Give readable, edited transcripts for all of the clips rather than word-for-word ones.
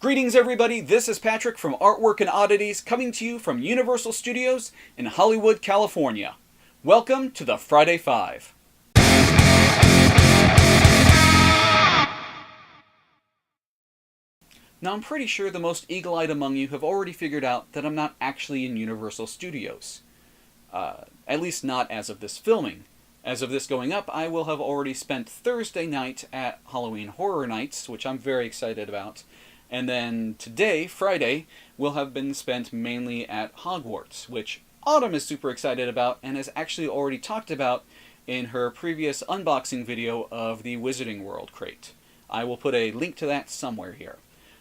Greetings everybody, this is Patrick from Artwork and Oddities coming to you from Universal Studios in Hollywood, California. Welcome to the Friday Five. Now I'm pretty sure the most eagle-eyed among you have already figured out that I'm not actually in Universal Studios. At least not as of this filming. As of this going up, I will have already spent Thursday night at Halloween Horror Nights, which I'm very excited about. And then today, Friday, will have been spent mainly at Hogwarts, which Autumn is super excited about and has actually already talked about in her previous unboxing video of the Wizarding World crate. I will put a link to that somewhere here.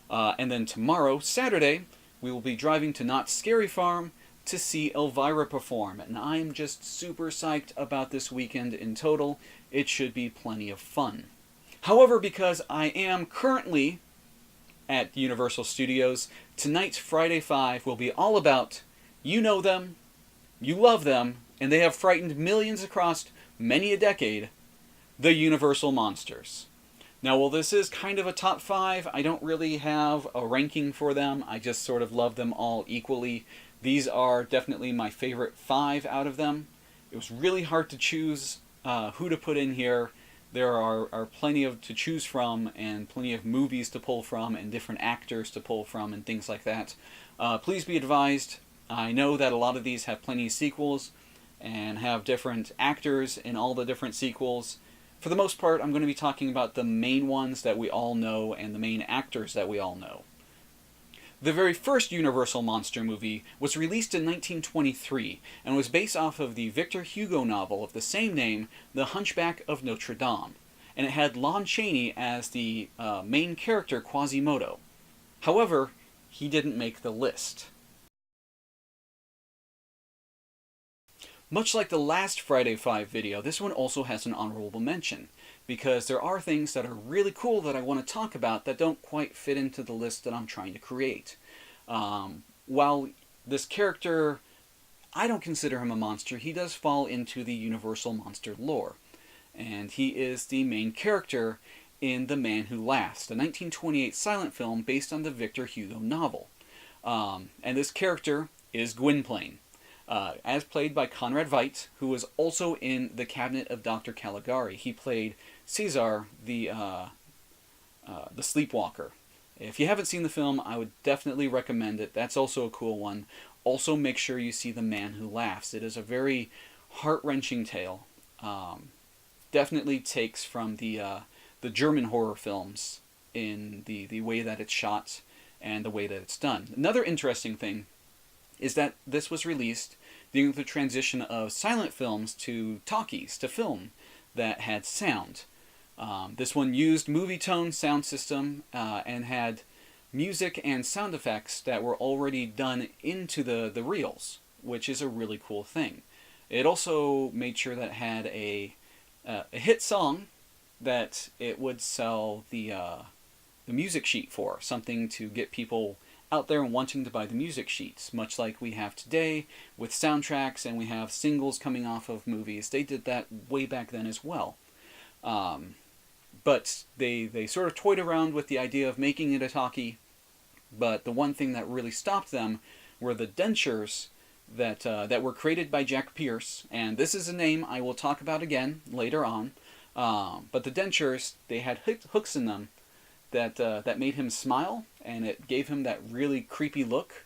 And then tomorrow, Saturday, we will be driving to Knott's Scary Farm to see Elvira perform, and I'm just super psyched about this weekend in total. It should be plenty of fun. However, because I am currently at Universal Studios, tonight's Friday Five will be all about, you know them, you love them, and they have frightened millions across many a decade, the Universal Monsters. Now, while this is kind of a top five, I don't really have a ranking for them. I just sort of love them all equally. These are definitely my favorite five out of them. It was really hard to choose who to put in here. There are plenty to choose from, and plenty of movies to pull from, and different actors to pull from, and things like that. Please be advised, I know that a lot of these have plenty of sequels, and have different actors in all the different sequels. For the most part, I'm going to be talking about the main ones that we all know, and the main actors that we all know. The very first Universal Monster movie was released in 1923 and was based off of the Victor Hugo novel of the same name, The Hunchback of Notre Dame, and it had Lon Chaney as the main character Quasimodo. However, he didn't make the list. Much like the last Friday 5 video, this one also has an honorable mention, because there are things that are really cool that I want to talk about that don't quite fit into the list that I'm trying to create. While this character, I don't consider him a monster, he does fall into the Universal Monster lore. And he is the main character in The Man Who Laughs, the 1928 silent film based on the Victor Hugo novel. And this character is Gwynplaine. As played by Conrad Veidt, who was also in The Cabinet of Dr. Caligari. He played Caesar, the sleepwalker. If you haven't seen the film, I would definitely recommend it. That's also a cool one. Also, make sure you see The Man Who Laughs. It is a very heart-wrenching tale. Definitely takes from the German horror films in the way that it's shot and the way that it's done. Another interesting thing is that this was released during the transition of silent films to talkies, to film that had sound. This one used movie tone sound system and had music and sound effects that were already done into the reels, which is a really cool thing. It also made sure that it had a hit song that it would sell the music sheet for, something to get people out there and wanting to buy the music sheets, much like we have today with soundtracks and we have singles coming off of movies. They did that way back then as well. But they sort of toyed around with the idea of making it a talkie, but the one thing that really stopped them were the dentures that were created by Jack Pierce, and this is a name I will talk about again later on. But the dentures, they had hooks in them that made him smile, and it gave him that really creepy look,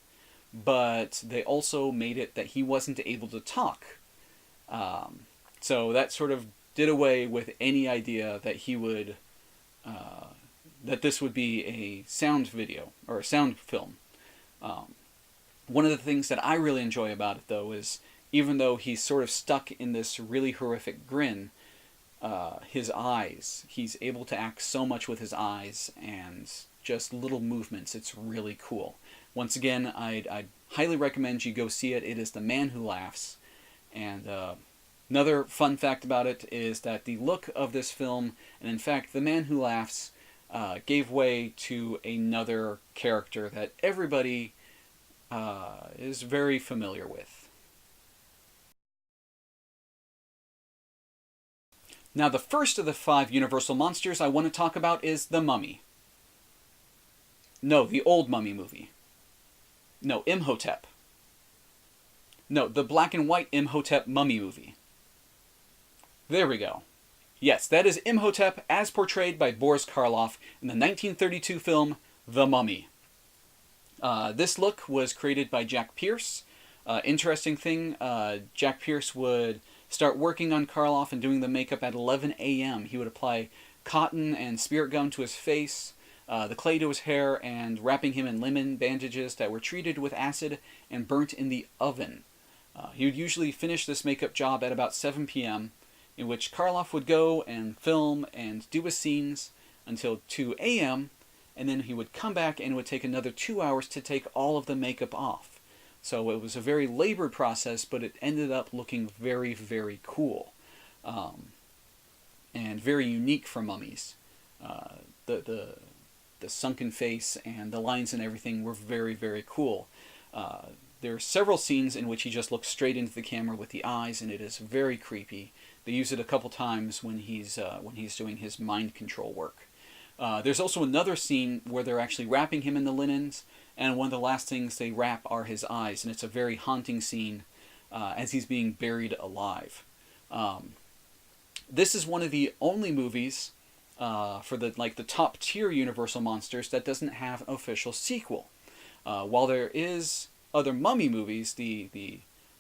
but they also made it that he wasn't able to talk. So that sort of did away with any idea that he would, that this would be a sound video, or a sound film. One of the things that I really enjoy about it, though, is even though he's sort of stuck in this really horrific grin, his eyes, he's able to act so much with his eyes and just little movements. It's really cool. Once again, I'd highly recommend you go see it. It is The Man Who Laughs. And another fun fact about it is that the look of this film, and in fact The Man Who Laughs, gave way to another character that everybody is very familiar with. Now, the first of the 5 Universal monsters I want to talk about is the Mummy. No, the old Mummy movie. No, Imhotep. No, the black and white Imhotep mummy movie. There we go. Yes, that is Imhotep as portrayed by Boris Karloff in the 1932 film The Mummy. This look was created by Jack Pierce. Interesting thing, Jack Pierce would start working on Karloff and doing the makeup at 11 a.m. He would apply cotton and spirit gum to his face, the clay to his hair, and wrapping him in linen bandages that were treated with acid and burnt in the oven. He would usually finish this makeup job at about 7 p.m., in which Karloff would go and film and do his scenes until 2 a.m., and then he would come back and it would take another 2 hours to take all of the makeup off. So it was a very labored process, but it ended up looking very, very cool. And very unique for mummies. The sunken face and the lines and everything were very, very cool. There are several scenes in which he just looks straight into the camera with the eyes, and it is very creepy. They use it a couple times when he's doing his mind control work. There's also another scene where they're actually wrapping him in the linens, and one of the last things they wrap are his eyes, and it's a very haunting scene as he's being buried alive. This is one of the only movies for the top tier Universal monsters that doesn't have an official sequel. While there is other Mummy movies, the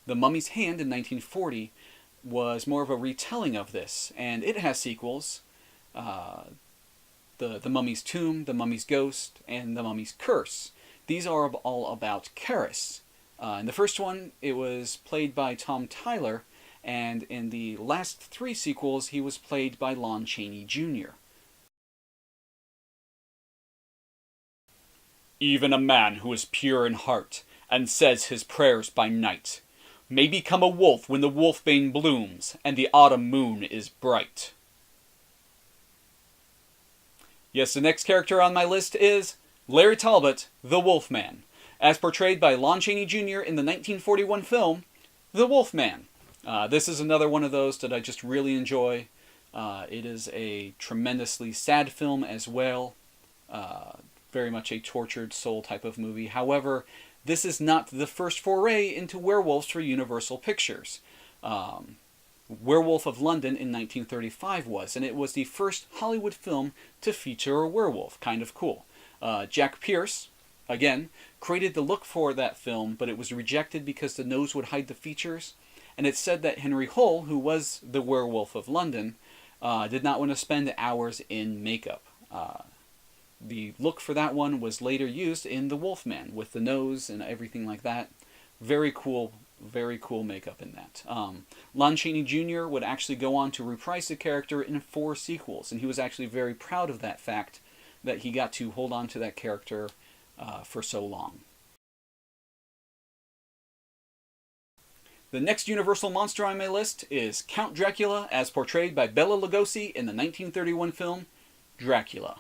Mummy's Hand in 1940 was more of a retelling of this, and it has sequels. The Mummy's Tomb, The Mummy's Ghost, and The Mummy's Curse. These are all about Karis. In the first one, it was played by Tom Tyler, and in the last 3 sequels, he was played by Lon Chaney Jr. Even a man who is pure in heart and says his prayers by night may become a wolf when the wolfbane blooms and the autumn moon is bright. Yes, the next character on my list is Larry Talbot, the Wolfman, as portrayed by Lon Chaney Jr. in the 1941 film The Wolfman. This is another one of those that I just really enjoy. It is a tremendously sad film as well. Very much a tortured soul type of movie. However, this is not the first foray into werewolves for Universal Pictures. Werewolf of London in 1935 was, and it was the first Hollywood film to feature a werewolf. Kind of cool. Jack Pierce, again, created the look for that film, but it was rejected because the nose would hide the features, and it said that Henry Hull, who was the Werewolf of London, did not want to spend hours in makeup. The look for that one was later used in The Wolfman, with the nose and everything like that. Very cool makeup in that. Lon Chaney Jr. would actually go on to reprise the character in 4 sequels, and he was actually very proud of that fact, that he got to hold on to that character for so long. The next Universal monster on my list is Count Dracula, as portrayed by Bela Lugosi in the 1931 film Dracula.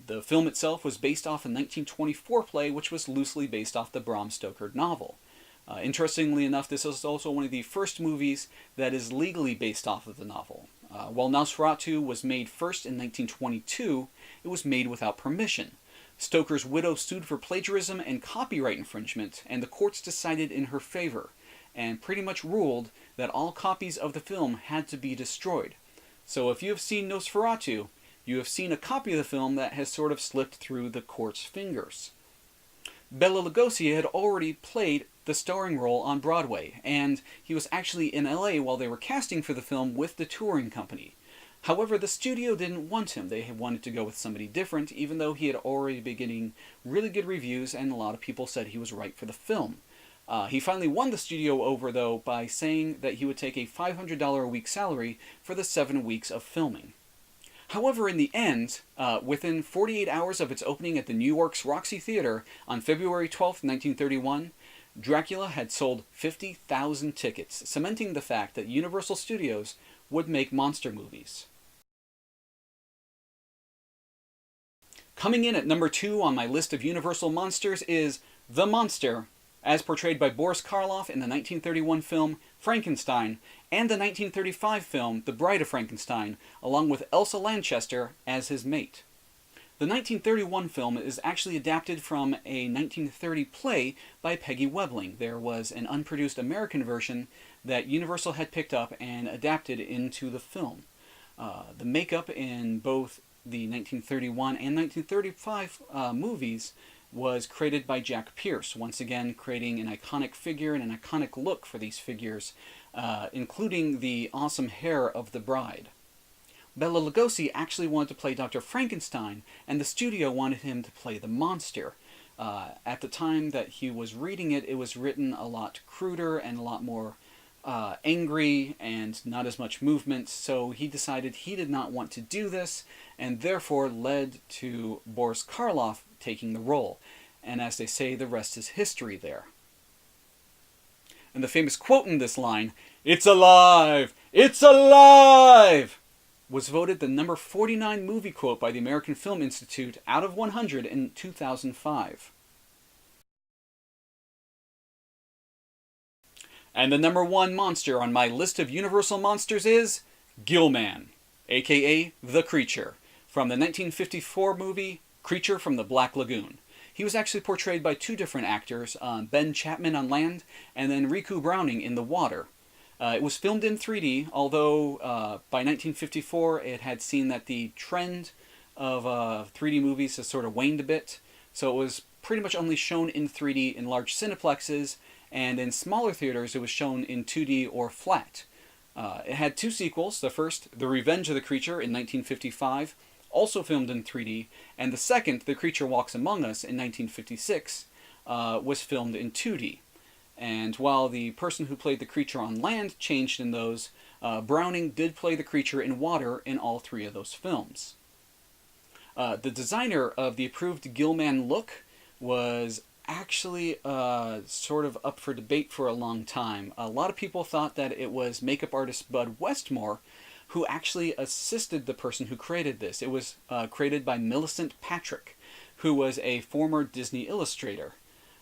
The film itself was based off a 1924 play, which was loosely based off the Bram Stoker novel. Interestingly enough, this is also one of the first movies that is legally based off of the novel. While Nosferatu was made first in 1922, it was made without permission. Stoker's widow sued for plagiarism and copyright infringement, and the courts decided in her favor, and pretty much ruled that all copies of the film had to be destroyed. So if you have seen Nosferatu, you have seen a copy of the film that has sort of slipped through the court's fingers. Bela Lugosi had already played the starring role on Broadway, and he was actually in LA while they were casting for the film with the touring company. However, the studio didn't want him. They wanted to go with somebody different, even though he had already been getting really good reviews and a lot of people said he was right for the film. He finally won the studio over, though, by saying that he would take a $500 a week salary for the 7 weeks of filming. However, in the end, within 48 hours of its opening at the New York's Roxy Theater on February 12, 1931, Dracula had sold 50,000 tickets, cementing the fact that Universal Studios would make monster movies. Coming in at number 2 on my list of Universal monsters is The Monster, as portrayed by Boris Karloff in the 1931 film Frankenstein and the 1935 film The Bride of Frankenstein, along with Elsa Lanchester as his mate. The 1931 film is actually adapted from a 1930 play by Peggy Webling. There was an unproduced American version that Universal had picked up and adapted into the film. The makeup in both the 1931 and 1935 movies was created by Jack Pierce, once again creating an iconic figure and an iconic look for these figures, including the awesome hair of the bride. Bela Lugosi actually wanted to play Dr. Frankenstein, and the studio wanted him to play the monster. At the time that he was reading it, it was written a lot cruder and a lot more angry and not as much movement, so he decided he did not want to do this, and therefore led to Boris Karloff taking the role. And as they say, the rest is history there. And the famous quote in this line, "It's alive! It's alive!" was voted the number 49 movie quote by the American Film Institute out of 100 in 2005. And the number one monster on my list of Universal monsters is Gil-Man, aka The Creature, from the 1954 movie Creature from the Black Lagoon. He was actually portrayed by two different actors, Ben Chapman on land and then Riku Browning in the water. It was filmed in 3D, although by 1954 it had seen that the trend of 3D movies has sort of waned a bit, so it was pretty much only shown in 3D in large cineplexes, and in smaller theaters it was shown in 2D or flat. It had two sequels. The first, The Revenge of the Creature in 1955, also filmed in 3D, and the second, The Creature Walks Among Us in 1956, was filmed in 2D. And while the person who played the creature on land changed in those, Browning did play the creature in water in all three of those films. The designer of the approved Gil-Man look was actually sort of up for debate for a long time. A lot of people thought that it was makeup artist Bud Westmore who actually assisted the person who created this. It was created by Millicent Patrick, who was a former Disney illustrator.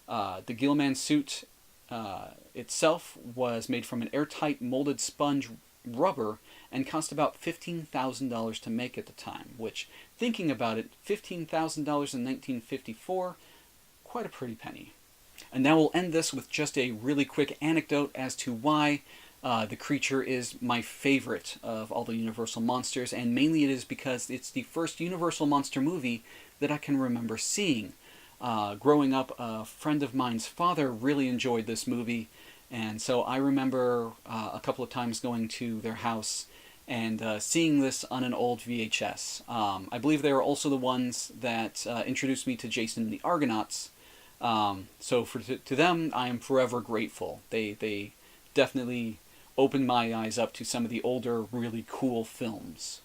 The Gil-Man suit itself was made from an airtight molded sponge rubber and cost about $15,000 to make at the time, which, thinking about it, $15,000 in 1954, quite a pretty penny. And now we'll end this with just a really quick anecdote as to why the creature is my favorite of all the Universal monsters, and mainly it is because it's the first Universal monster movie that I can remember seeing. Growing up, a friend of mine's father really enjoyed this movie, and so I remember a couple of times going to their house and seeing this on an old VHS. I believe they were also the ones that introduced me to Jason and the Argonauts, so to them I am forever grateful. They definitely opened my eyes up to some of the older, really cool films.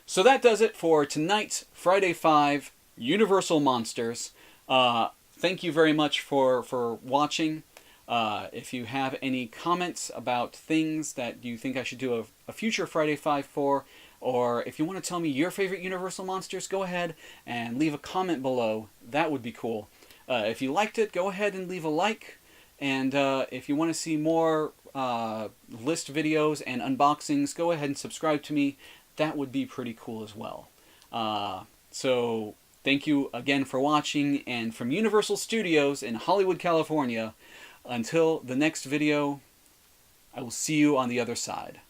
So that does it for tonight's Friday 5 Universal Monsters. Thank you very much for watching. If you have any comments about things that you think I should do a future Friday 5 for, or if you want to tell me your favorite Universal monsters, go ahead and leave a comment below. That would be cool. If you liked it, go ahead and leave a like. And if you want to see more list videos and unboxings, go ahead and subscribe to me. That would be pretty cool as well. So thank you again for watching, and from Universal Studios in Hollywood, California, until the next video, I will see you on the other side.